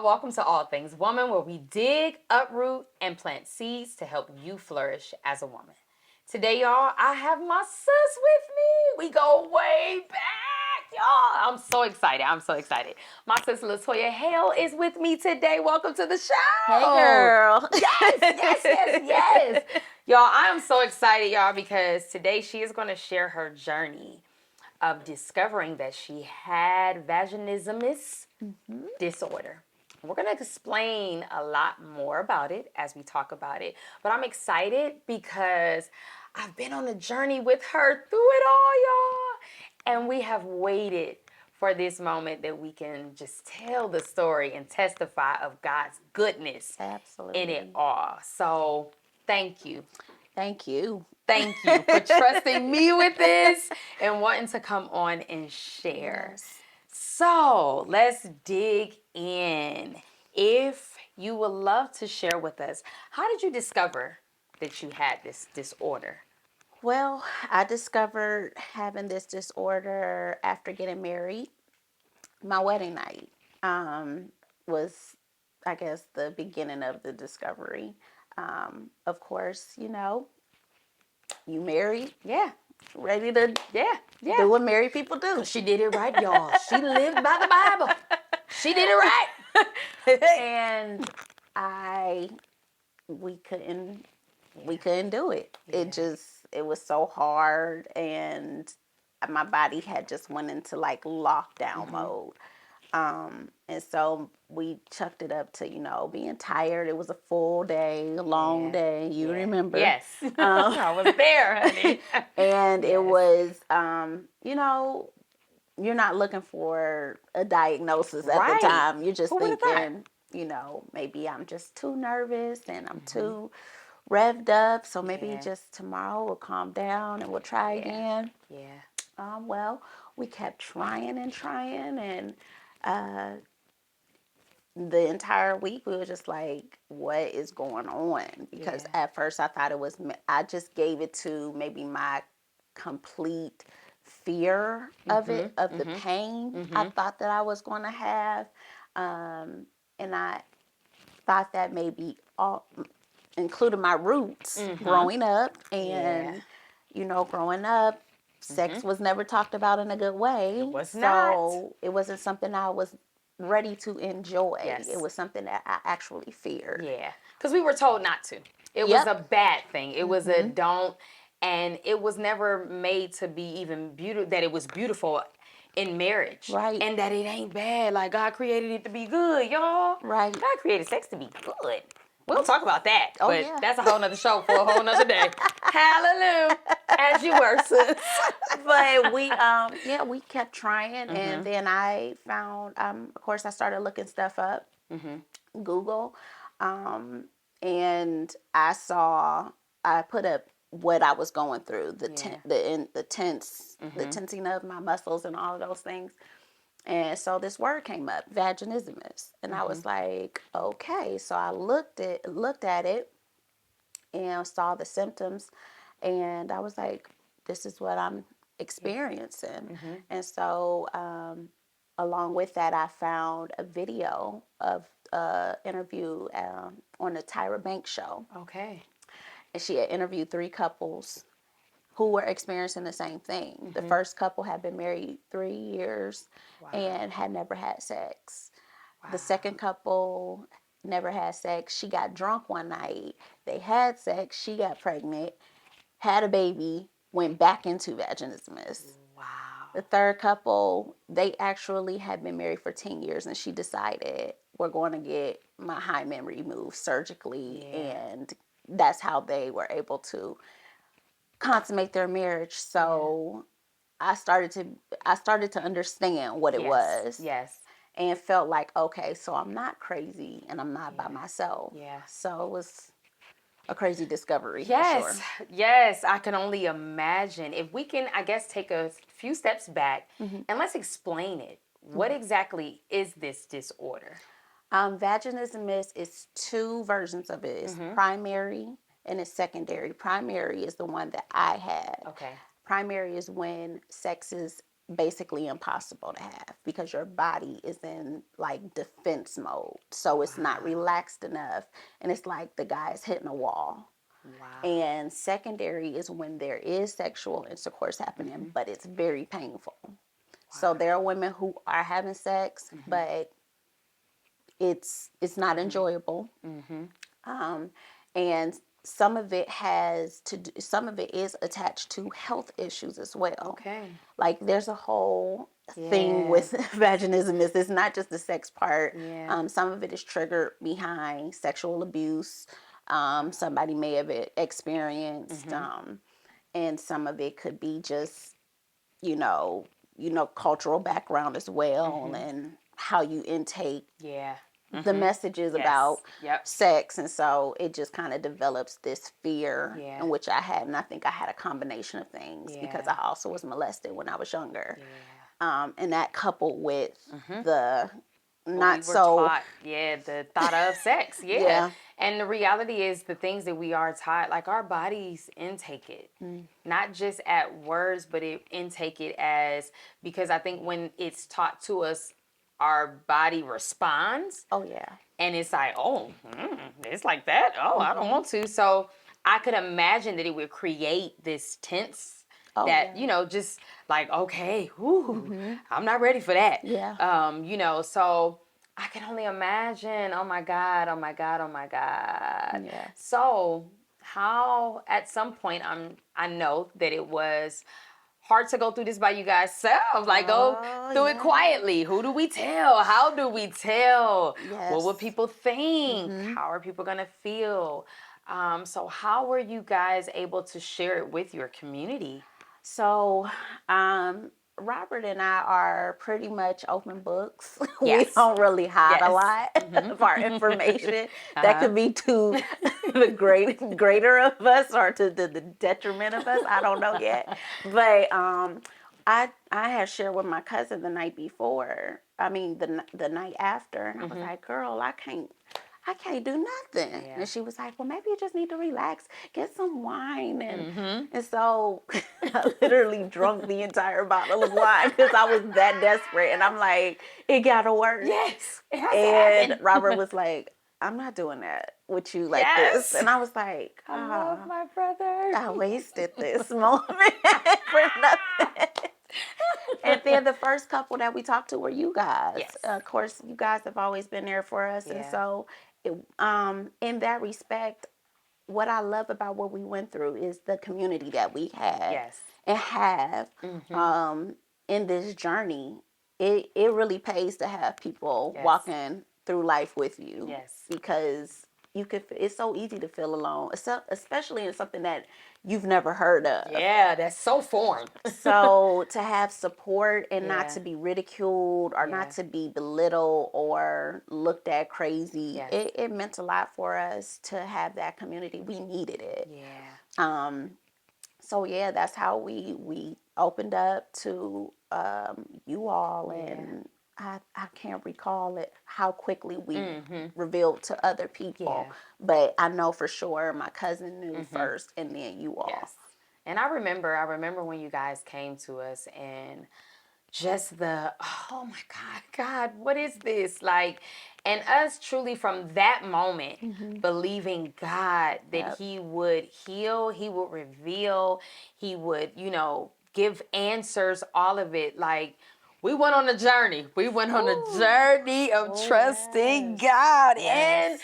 y'all. Welcome to All Things Woman, where we dig, uproot, and plant seeds to help you flourish as a woman. Today, y'all, I have my sis with me. We go way back, y'all. I'm so excited. My sis Latoya Hale is with me today. Welcome to the show. Hey, girl. Yes. Y'all, I am so excited, y'all, because today she is going to share her journey of discovering that she had vaginismus disorder. We're going to explain a lot more about it as we talk about it. But I'm excited because I've been on a journey with her through it all, y'all. And we have waited for this moment that we can just tell the story and testify of God's goodness in it all. So thank you. Thank you. Thank you for trusting me with this and wanting to come on and share. Yes. So let's dig in. If you would love to share with us, how did you discover that you had this disorder? Well, I discovered having this disorder after getting married. My wedding night was, I guess, the beginning of the discovery. Of course, you married, Yeah. ready to Yeah. do what married people do. She did it right, y'all. She lived by the Bible. She did it right. And we couldn't do it. Yeah. It was so hard, and my body had just went into like lockdown mode. And so we chucked it up to, being tired. It was a full day, a long day. You remember? Yes. I was there, honey. And it was, you're not looking for a diagnosis at the time. You're just thinking, maybe I'm just too nervous and I'm too revved up. So maybe just tomorrow we'll calm down and we'll try again. Yeah. Well, we kept trying, and the entire week we were just like, what is going on? Because at first I thought I just gave it to maybe my complete fear of it, of the pain I thought that I was going to have. And I thought that maybe including my roots growing up. And, growing up, sex was never talked about in a good way. It was so it wasn't something I was ready to enjoy. Yes. It was something that I actually feared. Yeah, because we were told not to. It was a bad thing. It was a don't, and it was never made to be even beautiful. That it was beautiful in marriage, Right. And that it ain't bad. Like God created it to be good, y'all. Right. God created sex to be good. We'll talk about that, Oh, but yeah. that's a whole nother show for a whole nother day. Hallelujah, as you were, sis. But we kept trying, and then I found, of course, I started looking stuff up, Google, and I put up what I was going through, the tensing of my muscles and all of those things. And so this word came up, vaginismus, and I was like, okay. So I looked at it and saw the symptoms, and I was like, this is what I'm experiencing. And so along with that, I found a video of interview on the Tyra Banks show. Okay. And she had interviewed 3 couples who were experiencing the same thing. The first couple had been married 3 years and had never had sex. The second couple never had sex. She got drunk one night. They had sex. She got pregnant, had a baby, went back into vaginismus. Wow. The third couple, they actually had been married for 10 years, and she decided, we're going to get my hymen removed surgically. And that's how they were able to consummate their marriage. So I started to understand what it was. Yes. And felt like, okay, so I'm not crazy and I'm not by myself. Yeah. So it was a crazy discovery. Yes, for sure. yes, I can only imagine. If we can, I guess, take a few steps back and let's explain it. What exactly is this disorder? Vaginismus is 2 versions of it. It's primary and it's secondary. Primary is the one that I had. Okay. Primary is when sex is basically impossible to have because your body is in like defense mode. So it's not relaxed enough. And it's like the guy is hitting a wall. Wow. And secondary is when there is sexual intercourse happening, but it's very painful. So there are women who are having sex, but it's not enjoyable. And some of it some of it is attached to health issues as well. Okay. Like there's a whole thing with vaginismus. It's not just the sex part. Yeah. Some of it is triggered behind sexual abuse. Somebody may have experienced, and some of it could be just, you know, cultural background as well, and how you intake Yeah. the messages about sex. And so it just kind of develops this fear in which I had. And I think I had a combination of things because I also was molested when I was younger. And that coupled with the not we were so taught, the thought of sex. And the reality is the things that we are taught, like our bodies intake it, not just at words, but it intake it as, because I think when it's taught to us, our body responds. Oh yeah. And it's like, oh, it's like that. Oh, I don't want to. So I could imagine that it would create this tense you know, just like, okay, I'm not ready for that. You know, so I can only imagine. Oh my God, oh my God, oh my God. Yeah. So how at some point I know that it was hard to go through this by you guys self. Like go through it quietly. Who do we tell? How do we tell? What will people think? How are people gonna feel? So how were you guys able to share it with your community? So, Robert and I are pretty much open books. Yes. We don't really hide a lot of our information. That could be to the greater of us or to the detriment of us. I don't know yet. But I had shared with my cousin the night before. I mean the night after, and I was like, "Girl, I can't do nothing." And she was like, "Well, maybe you just need to relax, get some wine." And so I literally drunk the entire bottle of wine because I was that desperate. And I'm like, it gotta work. Yes. It has And to happen. Robert was like, "I'm not doing that with you like this." And I was like, I love my brother. I wasted this moment for nothing. And then the first couple that we talked to were you guys. Yes. Of course, you guys have always been there for us. And so in that respect, what I love about what we went through is the community that we had and have in this journey. It really pays to have people walking through life with you, because it's so easy to feel alone, especially in something that you've never heard of. Yeah, that's so foreign. So to have support and not to be ridiculed or not to be belittled or looked at crazy, it meant a lot for us to have that community. We needed it. So that's how we opened up to you all, and I can't recall how quickly we revealed to other people, but I know for sure my cousin knew first, and then you all. Yes. And I remember when you guys came to us and just oh my God, what is this? Like, and us truly from that moment believing God that He would heal, He would reveal, He would, give answers, all of it. Like, we went on a journey. We went on a journey of trusting God and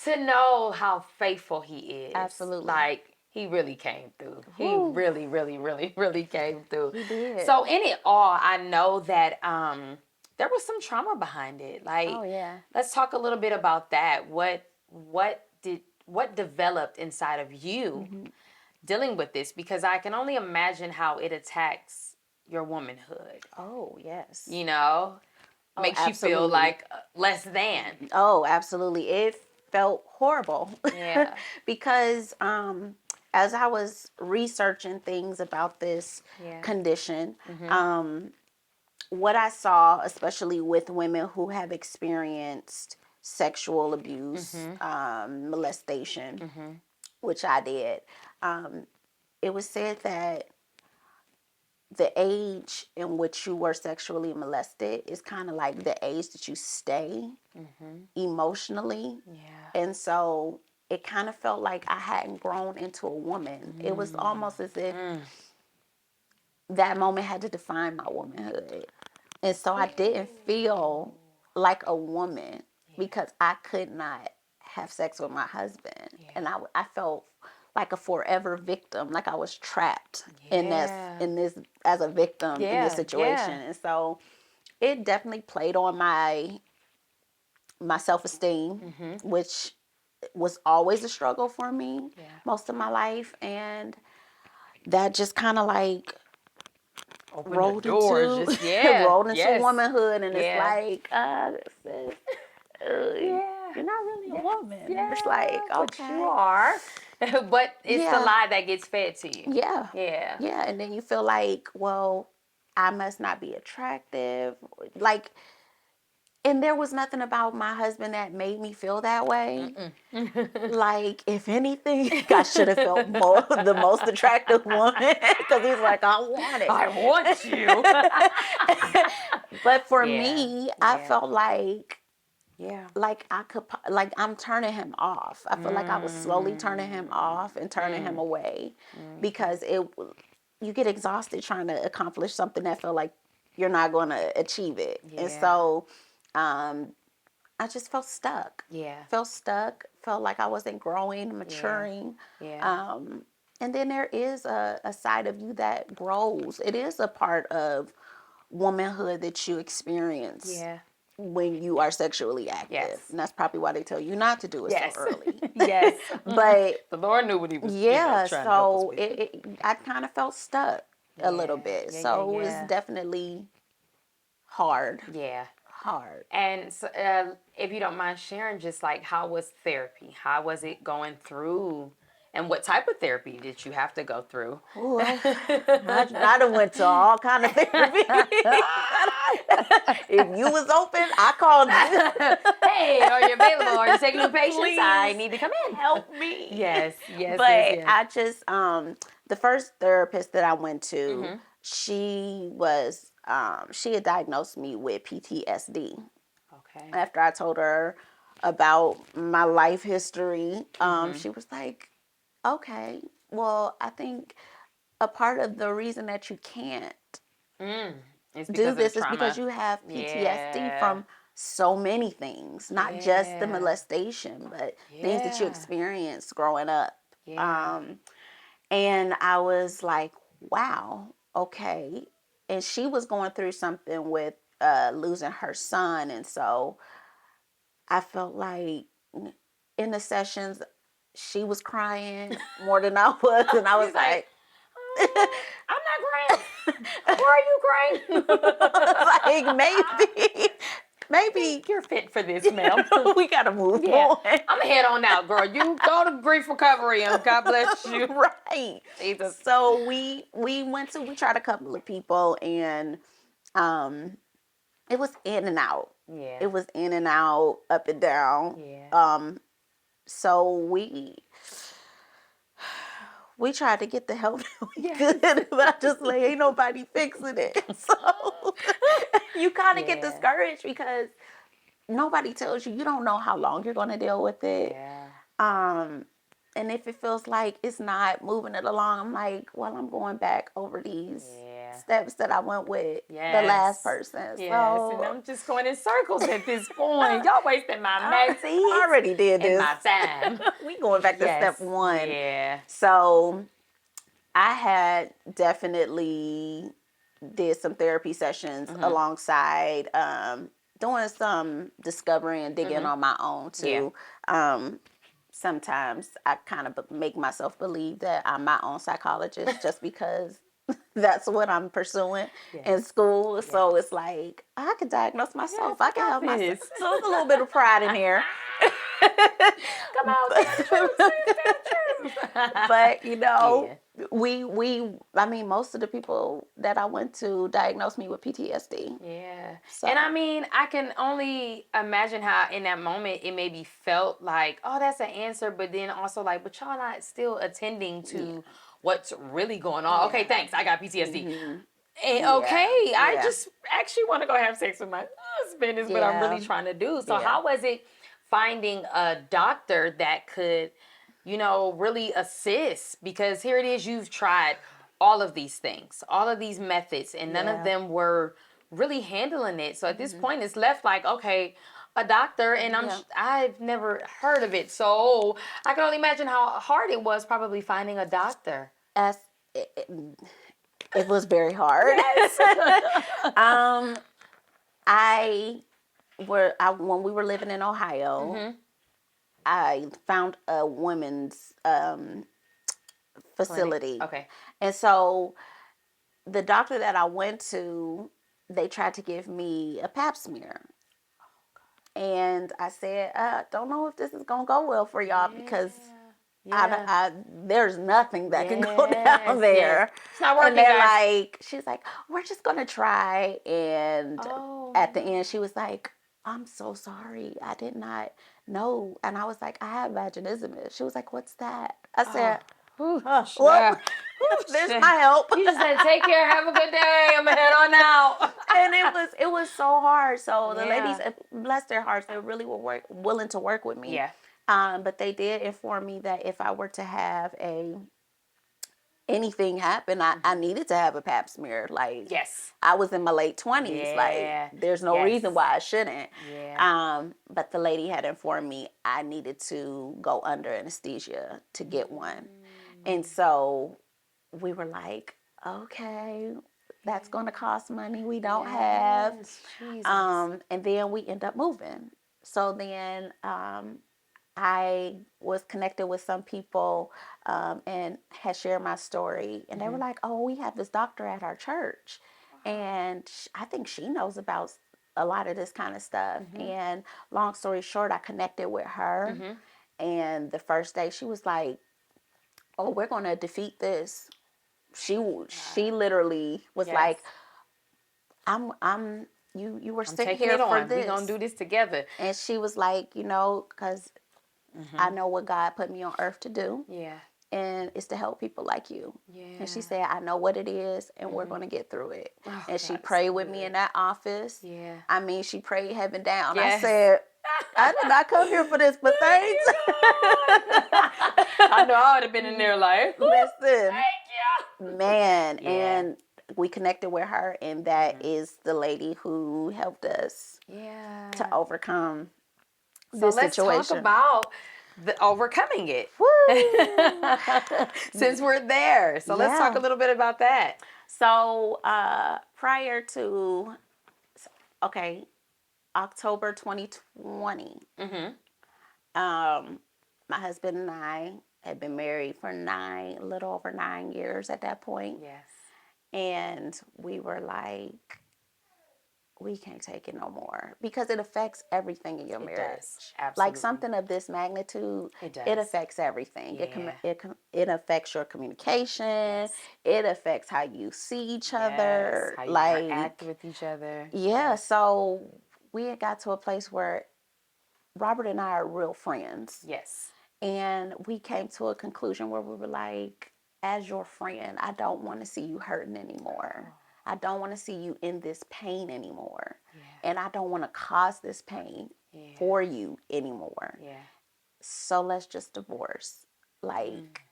to know how faithful He is. Absolutely. Like, He really came through. He really, really, really, really came through. He did. So in it all, I know that there was some trauma behind it. Like, let's talk a little bit about that. What developed inside of you dealing with this? Because I can only imagine how it attacks your womanhood. Oh, yes. Makes you feel like less than. Oh, absolutely. It felt horrible. Yeah. Because as I was researching things about this condition, what I saw, especially with women who have experienced sexual abuse, molestation, Mm-hmm. which I did, it was said that 90% of women who have experienced sexual abuse, molestation, which I did, it was said that 90% of women who have experienced sexual abuse, molestation, which I did, it was said that 90% of women who have experienced sexual abuse, molestation, which I did, it was said that the age in which you were sexually molested is kind of like the age that you stay emotionally. Yeah. And so it kind of felt like I hadn't grown into a woman. It was almost as if that moment had to define my womanhood. And so I didn't feel like a woman because I could not have sex with my husband. And I felt like a forever victim, like I was trapped in this as a victim in this situation. And so it definitely played on my self-esteem, which was always a struggle for me most of my life. And that just kind of like rolled into rolled into womanhood, and it's like sis, you're not really a woman. And it's like, okay, but you are. But it's the lie that gets fed to you. Yeah, and then you feel like, well, I must not be attractive, like. And there was nothing about my husband that made me feel that way. Like, if anything, I should have felt the most attractive woman, because he's like, I want it. I want you. But for me, I felt like I'm turning him off. I feel like I was slowly turning him off and turning him away, because you get exhausted trying to accomplish something that felt like you're not going to achieve it. And so I just felt stuck. Felt like I wasn't growing, maturing. And then there is a side of you that grows. It is a part of womanhood that you experience when you are sexually active. And that's probably why they tell you not to do it so early. But the Lord knew what he was trying to help so us with. I kind of felt stuck a little bit. So it was definitely hard. Hard. And so, if you don't mind sharing, just like, how was therapy? How was it going through? And what type of therapy did you have to go through? Ooh, I done went to all kind of therapy. If you was open, I called you. Hey, are you available? Are you taking new patients? Please, I need to come in. Help me. But yes. I just, the first therapist that I went to, she had diagnosed me with PTSD. Okay. After I told her about my life history, she was like, okay, well, I think a part of the reason that you can't do this is because you have PTSD from so many things, not just the molestation, but things that you experienced growing up. And I was like, wow, okay. And she was going through something with losing her son. And so I felt like in the sessions, she was crying more than I was. And I was like, I'm not crying. Why are you crying? Like, maybe you're fit for this, ma'am. We gotta move on. I'm gonna head on out, girl. You go to grief recovery, and God bless you. Right. Jesus. So we tried a couple of people, and it was in and out. It was in and out, up and down. So we tried to get the help that we could, but I just like, ain't nobody fixing it. So you kind of get discouraged because nobody tells you. You don't know how long you're going to deal with it. And if it feels like it's not moving it along, I'm like, well, I'm going back over these steps that I went with the last person. So, and I'm just going in circles at this point. Y'all wasting my magic. I already did this. My time. We going back to step one. So I had definitely did some therapy sessions alongside doing some discovery and digging on my own too. Sometimes I kind of make myself believe that I'm my own psychologist just because that's what I'm pursuing in school. So it's like, I can diagnose myself. I can help myself. So there's a little bit of pride in here. Come on, tell the truth. Tell the truth. But you know, I mean, most of the people that I went to diagnosed me with PTSD. So. And I mean, I can only imagine how in that moment it maybe felt like, oh, that's an answer, but then also like, but y'all not still attending to what's really going on. Okay, thanks. I got PTSD. Okay, I Yeah. just actually want to go have sex with my husband is what I'm Yeah. really trying to do. So Yeah. how was it finding a doctor that could, really assist? Because here it is, you've tried all of these things, all of these methods, and none of Yeah. them were really handling it. So at this point, it's left like, okay, a doctor, and Yeah. I've never heard of it. So I can only imagine how hard it was probably finding a doctor. As it was very hard. Yes. I when we were living in Ohio, I found a women's Clinic. facility, Okay. and so the doctor that I went to, they tried to give me a pap smear. And I said, don't know if this is gonna go well for y'all because Yeah. there's nothing that can go down Yes. Yes. there. It's not And working, they're guys. like, she's like, we're just gonna try. And Oh at the no. end, she was like, I'm so sorry, I did not know. And I was like, I have vaginismus. She was like, what's that? I said, well, Yeah. there's my help. You just said, take care, have a good day. I'm gonna head on out. And it was so hard. So the ladies, Yeah. bless their hearts, they really were willing to work with me. Yeah. But they did inform me that if I were to have anything happen, I needed to have a pap smear. Like, Yes. I was in my late 20s. Like, Yeah. there's no Yes. reason why I shouldn't. Yeah. But the lady had informed me I needed to go under anesthesia to get one. And so we were like, okay, that's going to cost money we don't have. Yes, Jesus. And then we end up moving. So then I was connected with some people and had shared my story. And they were like, oh, we have this doctor at our church. And I think she knows about a lot of this kind of stuff. And long story short, I connected with her. And the first day she was like, oh, we're going to defeat this. She literally was like, you were I'm sent taking here it for on. We're this. gonna do this together. And she was like, because I know what God put me on earth to do. Yeah. And it's to help people like you. Yeah. And she said, I know what it is, and we're going to get through it. Oh, and she God, prayed so with me good. in that office. Yeah. I mean, she prayed heaven down. Yes. I said, I did not come here for this, but thanks. I know I would have been in there like, Listen, thank you. man. Yeah. And we connected with her, and that is the lady who helped us to overcome So this let's situation. talk about the overcoming it. Woo! Since we're there. So let's talk a little bit about that. So prior to, October 2020, my husband and I had been married for a little over 9 years at that point. Yes. And we were like, we can't take it no more because it affects everything in your marriage. Does. Absolutely. Like something of this magnitude, it affects everything. Yeah. It affects your communication. Yes. It affects how you see each other. How you like interact with each other. Yeah. So we had got to a place where Robert and I are real friends. Yes. And we came to a conclusion where we were like, as your friend, I don't want to see you hurting anymore. I don't want to see you in this pain anymore. Yeah. And I don't want to cause this pain for you anymore. Yeah. So let's just divorce. Like,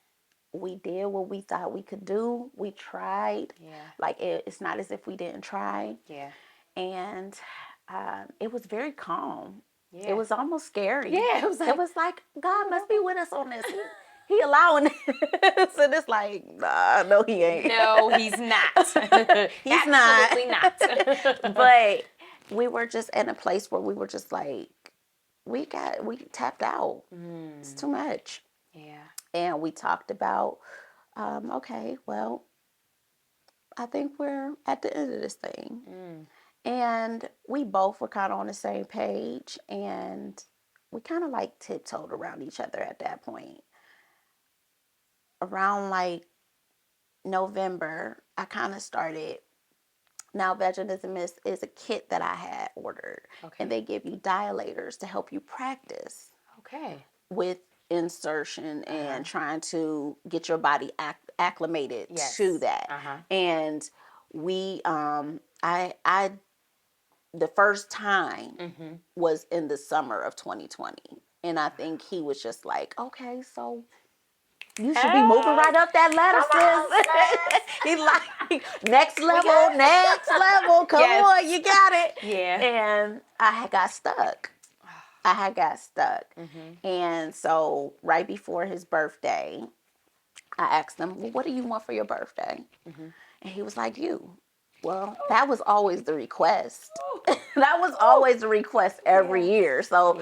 we did what we thought we could do. We tried. Yeah. Like, it's not as if we didn't try. Yeah. And it was very calm. Yeah. It was almost scary. Yeah, it was like God must be with us on this. He allowing this, and it's like, nah, no, he ain't. No, he's not. He's absolutely not. But we were just in a place where we were just like, we tapped out. It's too much. Yeah. And we talked about, okay, well, I think we're at the end of this thing. And we both were kind of on the same page, and we kind of like tiptoed around each other at that point. Around like November, I kind of started. Now, Vaginismus is a kit that I had ordered, and they give you dilators to help you practice. With insertion and trying to get your body acclimated to that. And we I the first time was in the summer of 2020, and I think he was just like, okay, so you should be moving right up that ladder, sis. He's like, next level, next level. Come on, you got it. Yeah. And I had got stuck. And so right before his birthday, I asked him, well, what do you want for your birthday? And he was like, you. Well, that was always the request. That was always the request every year. So,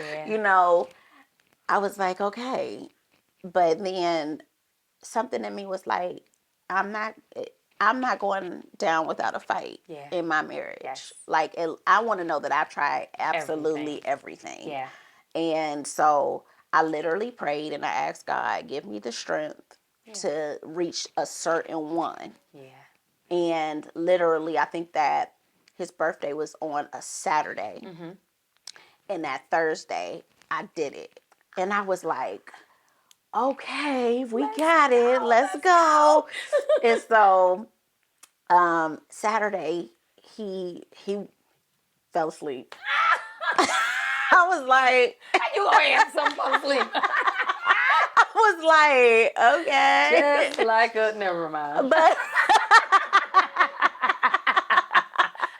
I was like, okay. But then something in me was like, I'm not going down without a fight in my marriage. Yes. Like, I want to know that I've tried absolutely everything. Yeah. And so I literally prayed and I asked God, give me the strength to reach a certain one. Yeah. And literally, I think that his birthday was on a Saturday. And that Thursday, I did it. And I was like, okay, we got it. Let's go. And so Saturday, he fell asleep. I was like, You gonna have some fall asleep. I was like, okay. Just like a, never mind. But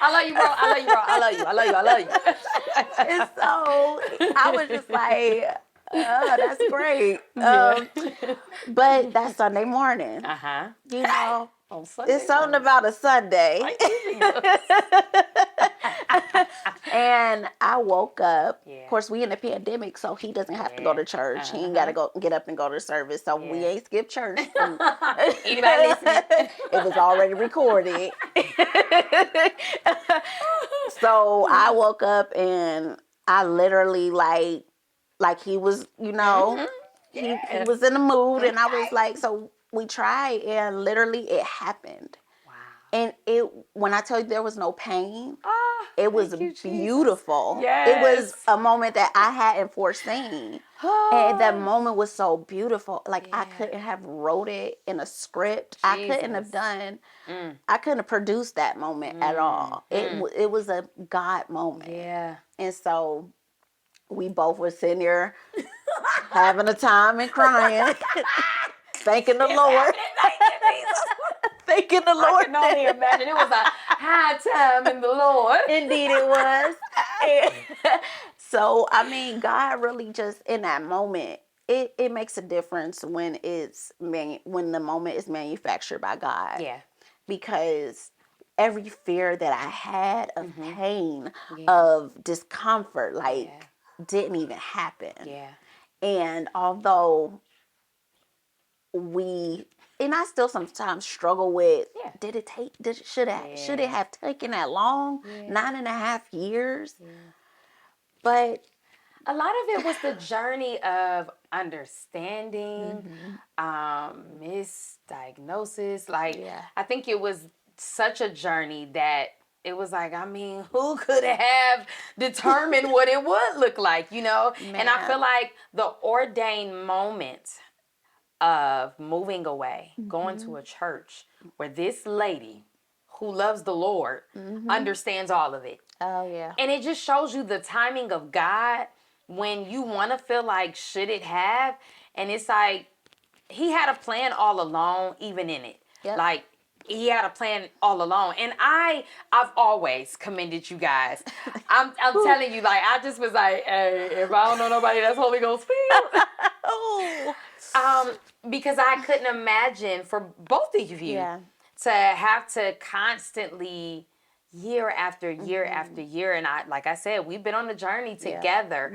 I love you, bro. I love you, bro. I love you. I love you. I love you. and so I was just like, oh, that's great. But that's Sunday morning. You know, On Sunday it's something about a Sunday. And I woke up. Of course, we in the pandemic, so he doesn't have to go to church. He ain't got to go get up and go to service. So we ain't skip church. Anybody listening? It was already recorded. So I woke up and I literally like he was, he was in the mood, and I was like, so we tried, and literally it happened. Wow. And when I tell you there was no pain, it was beautiful. Yes. It was a moment that I hadn't foreseen. And that moment was so beautiful. Like, I couldn't have wrote it in a script. I couldn't have done, I couldn't have produced that moment at all. It was a God moment. Yeah. And so we both were sitting there having a time and crying, thanking the Lord. Thanking the Lord. I can only imagine. It was a high time in the Lord. Indeed it was. So, I mean, God really just, in that moment, it makes a difference when when the moment is manufactured by God. Yeah. Because every fear that I had of pain, of discomfort, didn't even happen. Yeah. And although and I still sometimes struggle with, should it have taken that long? 9.5 years? Yeah. But a lot of it was the journey of understanding, misdiagnosis. I think it was such a journey that it was like, I mean, who could have determined what it would look like, Man. And I feel like the ordained moment of moving away, going to a church where this lady who loves the Lord understands all of it. Oh, yeah. And it just shows you the timing of God when you want to feel like, should it have? And it's like, he had a plan all along, even in it. Yep. Like, he had a plan all along. And I've always commended you guys. I'm telling you, I just was like, hey, if I don't know nobody that's Holy Ghost filled. Because I couldn't imagine for both of you to have to constantly, year after year after year, and like I said, we've been on the journey together.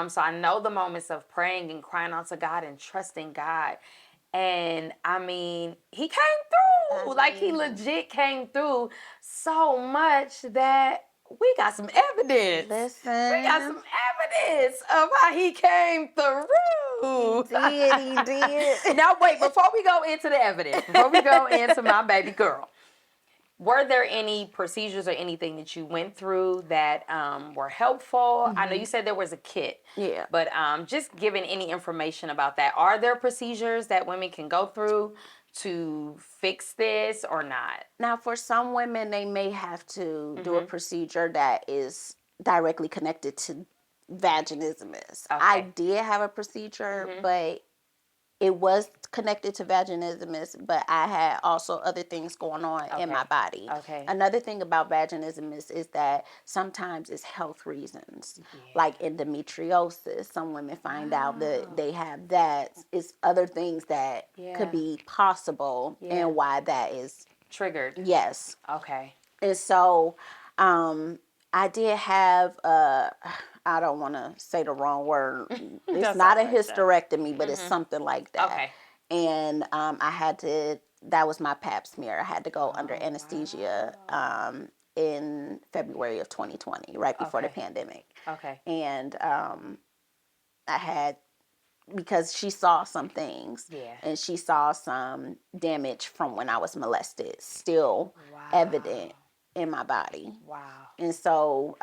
So I know the moments of praying and crying out to God and trusting God. And I mean, he came through. He legit came through so much that we got some evidence. Listen. We got some evidence of how he came through. He did. Now, wait, before we go into the evidence, before we go into my baby girl, were there any procedures or anything that you went through that were helpful? I know you said there was a kit. Yeah. But just giving any information about that. Are there procedures that women can go through to fix this or not? Now, for some women, they may have to do a procedure that is directly connected to vaginismus. I Okay. did have a procedure, but it was connected to vaginismus, but I had also other things going on in my Okay. body. Okay. Another thing about vaginismus is that sometimes it's health reasons, like endometriosis. Some women find out that they have that. It's other things that could be possible and why that is Triggered. yes. Okay. And so I did have I don't want to say the wrong word. It's That's not a all right, hysterectomy, but it's something like that. Okay. And I had to, that was my pap smear. I had to go under anesthesia in February of 2020, right before the Okay. pandemic. Okay. And I had, because she saw some things Yeah. and she saw some damage from when I was molested still evident in my body. Wow. And so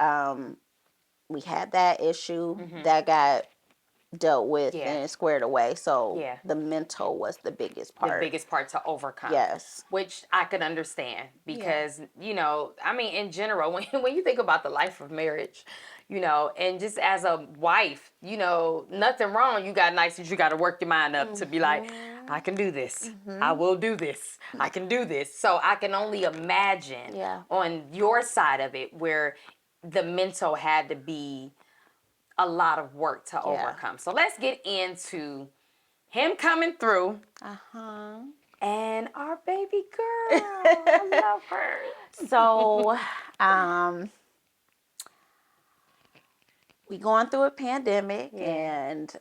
we had that issue that got dealt with and squared away. So the mental was the biggest part. The biggest part to overcome. Yes. Which I could understand because, you know, I mean, in general, when you think about the life of marriage, you know, and just as a wife, you know, nothing wrong. You got nice that you got to work your mind up to be like, I can do this. I will do this. I can do this. So I can only imagine on your side of it where the mental had to be a lot of work to overcome. So let's get into him coming through. And our baby girl. I love her. So we going through a pandemic and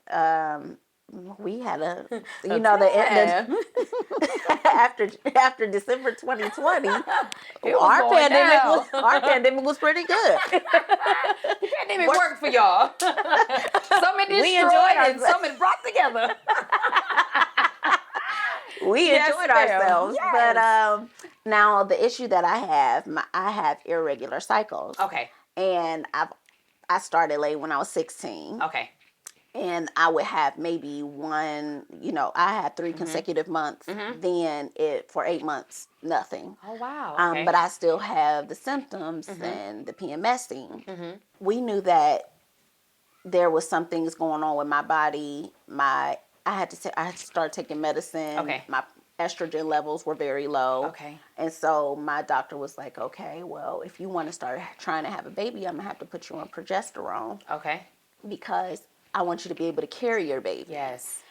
we had a you know the after December 2020 our pandemic was pretty good. The pandemic worked for y'all. Some it destroyed and some it brought together. We enjoyed ourselves. But now the issue that I have irregular cycles. Okay. And I started late when I was 16. Okay. And I would have maybe one, you know, I had 3 consecutive months. Then for 8 months, nothing. Oh, wow. Okay. But I still have the symptoms and the PMSing. We knew that there was some things going on with my body. I had to start taking medicine. Okay. My estrogen levels were very low. Okay. And so my doctor was like, okay, well, if you want to start trying to have a baby, I'm going to have to put you on progesterone. Okay. Because I want you to be able to carry your baby. Yes.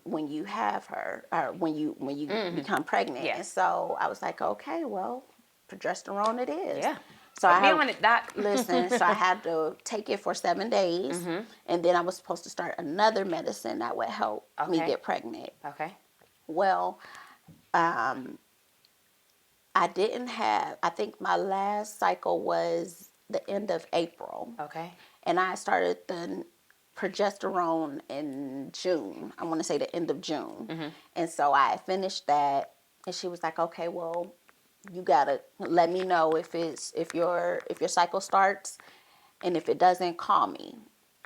When you have her, or when you become pregnant. Yes. And so I was like, okay, well, progesterone it is. Yeah. So I be on it, Doc. Listen, so I had to take it for 7 days, and then I was supposed to start another medicine that would help me get pregnant. Okay. Well, I think my last cycle was the end of April. Okay. And I started the progesterone in June. I want to say the end of June. And so I finished that, and she was like, okay, well, you gotta let me know if your cycle starts, and if it doesn't, call me.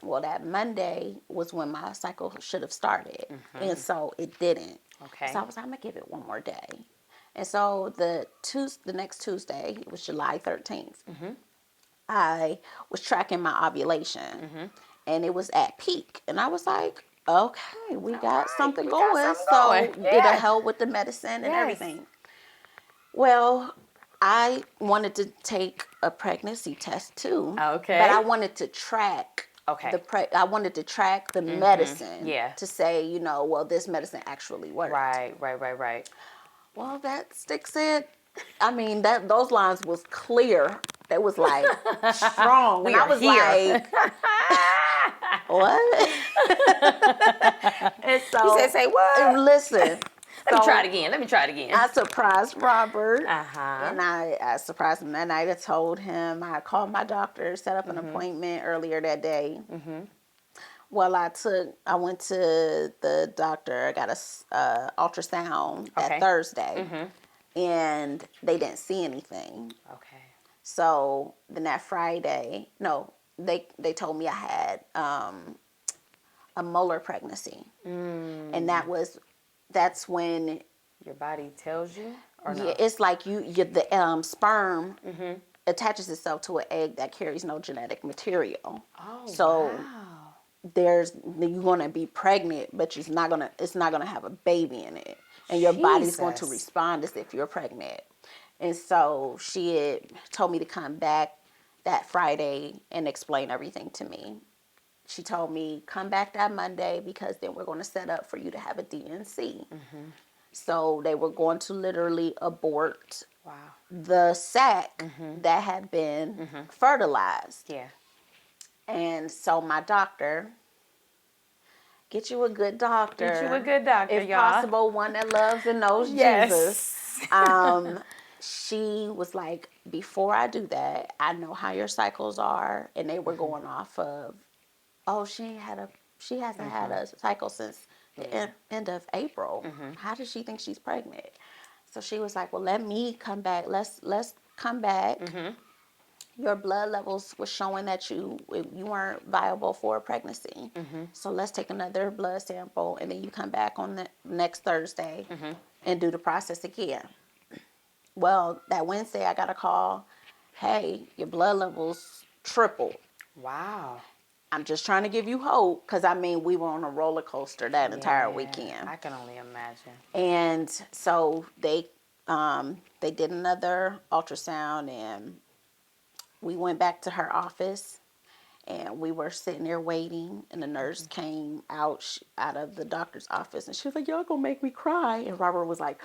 Well, that Monday was when my cycle should have started, and so it didn't. Okay. So I was like, I'm gonna give it one more day, and so the next Tuesday, it was July 13th. I was tracking my ovulation, and it was at peak, and I was like, okay, we got something going, so it'll help with the medicine and everything. Well, I wanted to take a pregnancy test too. Okay. But I wanted to track I wanted to track the medicine to say, you know, well, this medicine actually worked. Right. Well, that stick said, I mean, those lines was clear. It was like strong. And I was like, what? And so he said, say what? Listen. Let me try it again. I surprised Robert. Uh-huh. And I surprised him that night. I told him, I called my doctor, set up an appointment earlier that day. Well, I went to the doctor. I got a ultrasound that Thursday. And they didn't see anything. Okay. So then that Friday, they told me I had a molar pregnancy. And that's when Your body tells you, or Yeah, no? it's like the sperm attaches itself to an egg that carries no genetic material. Oh, So wow. you're gonna be pregnant, but it's not gonna have a baby in it, and your body's going to Jesus. respond as if you're pregnant. And so she had told me to come back that Friday and explain everything to me. She told me come back that Monday because then we're going to set up for you to have a DNC. So they were going to literally abort Wow. the sac that had been fertilized. Yeah. And so my doctor, get you a good doctor. Get you a good doctor, if y'all. possible, one that loves and knows Jesus. Yes. She was like, before I do that, I know how your cycles are, and they were going off of, oh, she hasn't had a cycle since the end of April. How does she think she's pregnant? So she was like, well, let me come back. Let's come back. Your blood levels were showing that you weren't viable for a pregnancy. So let's take another blood sample, and then you come back on the next Thursday and do the process again. Well, that Wednesday I got a call. Hey, your blood levels tripled. Wow. I'm just trying to give you hope because I mean we were on a roller coaster that entire weekend. I can only imagine. And so they did another ultrasound, and we went back to her office, and we were sitting there waiting, and the nurse came out of the doctor's office, and she was like, y'all gonna make me cry. And Robert was like,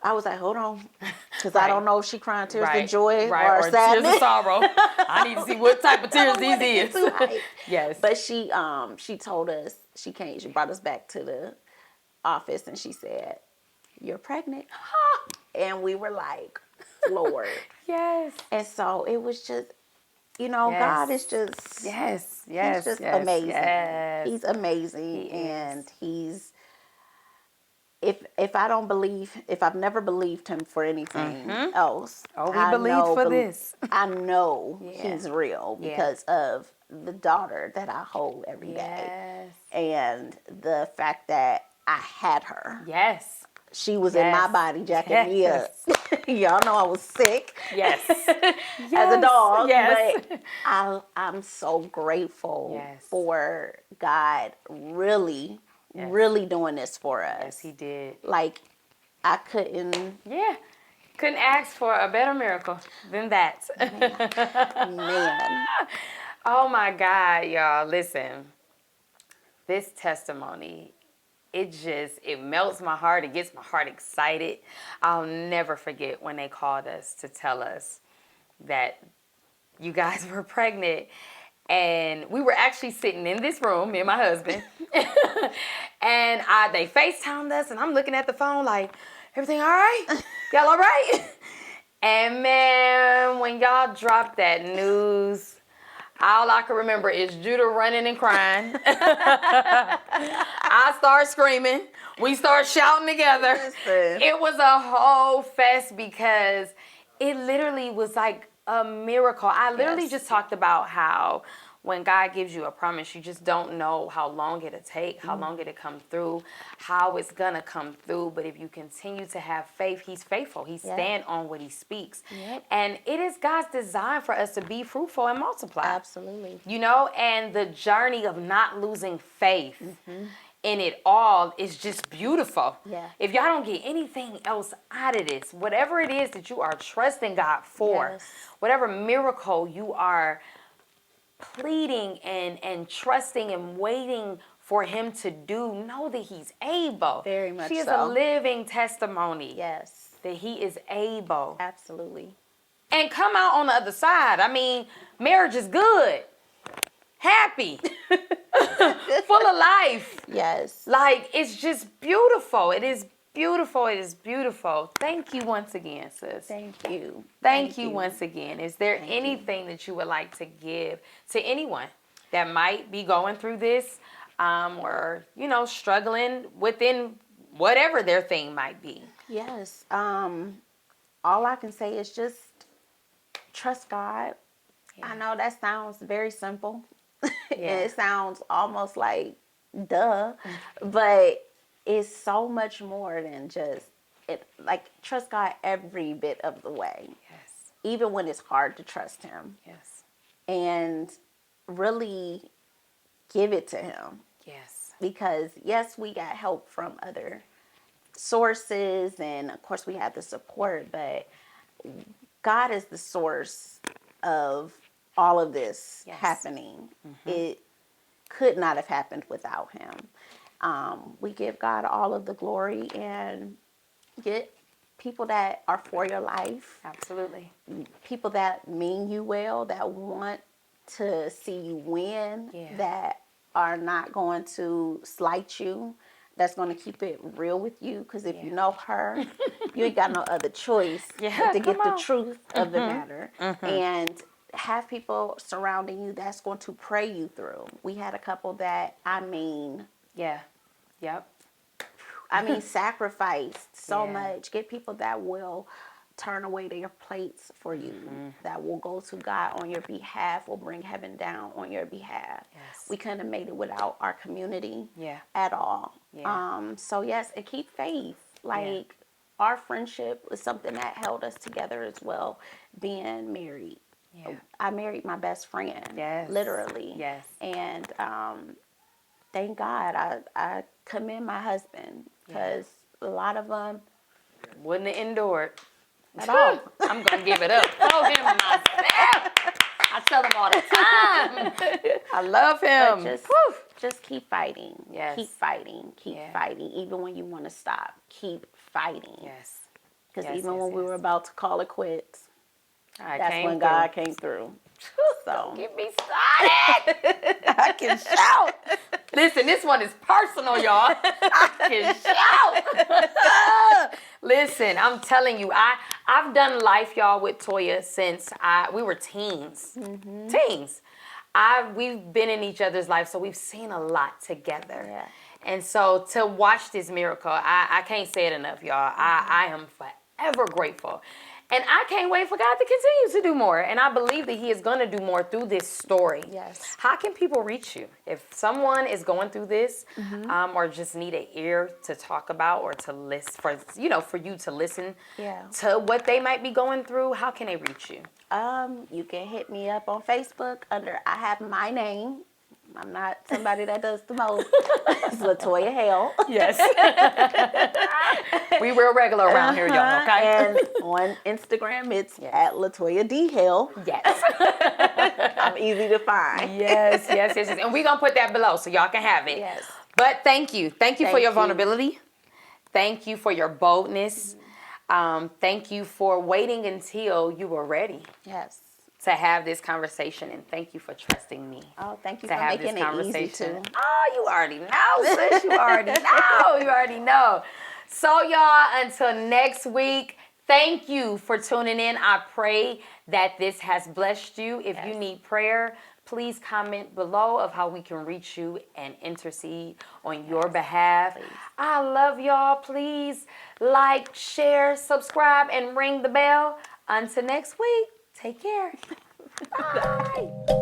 I was like, hold on, because I don't know if she crying tears of joy or sadness. Tears of sorrow. I need to see what type of tears these is. Yes. But she told us she brought us back to the office, and she said, you're pregnant. And we were like, Lord. Yes. And so it was just, God is just, yes, he's just amazing. Yes. He's amazing. And he's, if I've never believed him for anything else, we believed for this. I know he's real because of the daughter that I hold every day. And the fact that I had her. Yes. She was in my body jacking me up. Y'all know I was sick. Yes. As a dog. Yes. But I'm so grateful for God really doing this for us. Yes, he did. Like, I couldn't. Yeah. Couldn't ask for a better miracle than that. Man. Oh my God, y'all. Listen. This testimony, it melts my heart. It gets my heart excited. I'll never forget when they called us to tell us that you guys were pregnant. And we were actually sitting in this room, me and my husband. And they FaceTimed us, and I'm looking at the phone like, everything all right? Y'all all right? And man, when y'all dropped that news, all I can remember is Judah running and crying. I start screaming. We start shouting together. Listen. It was a whole fest because it literally was like a miracle. I literally just talked about how when God gives you a promise, you just don't know how long it'll take, how long it'll come through, how it's going to come through. But if you continue to have faith, he's faithful. He stand on what he speaks. And it is God's design for us to be fruitful and multiply. Absolutely. And the journey of not losing faith in it all is just beautiful. Yeah. If y'all don't get anything else out of this, whatever it is that you are trusting God for, whatever miracle you are pleading and trusting and waiting for him to do, know that he's able. Very much so. She is a living testimony. Yes. That he is able. Absolutely. And come out on the other side. I mean, marriage is good. Happy. Full of life. Yes. Like, it's just beautiful. It is beautiful. It is beautiful. Thank you once again, sis. Thank you. Thank you once again. Is there anything that you would like to give to anyone that might be going through this or, struggling within whatever their thing might be? Yes. All I can say is just trust God. I know that sounds very simple. It sounds almost like duh, but it's so much more than just trust God every bit of the way, Yes. even when it's hard to trust him, Yes. and really give it to him. Yes. Because yes, we got help from other sources, and of course we have the support, but God is the source of all of this happening. It could not have happened without him. We give God all of the glory, and get people that are for your life. Absolutely. People that mean you well, that want to see you win, that are not going to slight you, that's going to keep it real with you. Because if you know her, you ain't got no other choice but to get the truth of the matter. And have people surrounding you that's going to pray you through. We had a couple that, Yeah. Yep. sacrificed so much. Get people that will turn away their plates for you, that will go to God on your behalf, will bring heaven down on your behalf. Yes. We couldn't have made it without our community at all. So yes, and keep faith. Like our friendship was something that held us together as well, being married. I married my best friend, literally. Yes. And thank God I commend my husband, because a lot of them wouldn't have endured at all. I'm gonna give it up for him myself. I tell him all the time. I love him. But just keep fighting. Yes. Keep fighting. Keep fighting. Even when you want to stop, keep fighting. Yes. Because even when we were about to call it quits, that's when through. God came through. So don't get me started. I can shout. Listen, this one is personal, y'all. I can shout. Listen, I'm telling you, I've done life, y'all, with Toya since we were teens. Teens. We've been in each other's life, so we've seen a lot together. Yeah. And so to watch this miracle, I can't say it enough, y'all. I am forever grateful. And I can't wait for God to continue to do more. And I believe that he is going to do more through this story. Yes. How can people reach you? If someone is going through this or just need an ear to talk about or to listen, for you to listen to what they might be going through, how can they reach you? You can hit me up on Facebook under I have my name. I'm not somebody that does the most. It's Latoya Hale. Yes. We real regular around here, y'all, okay? And on Instagram, it's at Latoya D. Hale. Yes. I'm easy to find. Yes. And we're going to put that below so y'all can have it. Yes. But thank you. Thank you for your vulnerability. Thank you for your boldness. Thank you for waiting until you were ready. Yes. To have this conversation, and thank you for trusting me. Oh, thank you for making it easy too. Oh, you already know, sis. You already know. You already know. So, y'all, until next week, thank you for tuning in. I pray that this has blessed you. If you need prayer, please comment below of how we can reach you and intercede on your behalf. Please. I love y'all. Please like, share, subscribe, and ring the bell. Until next week. Take care. Bye.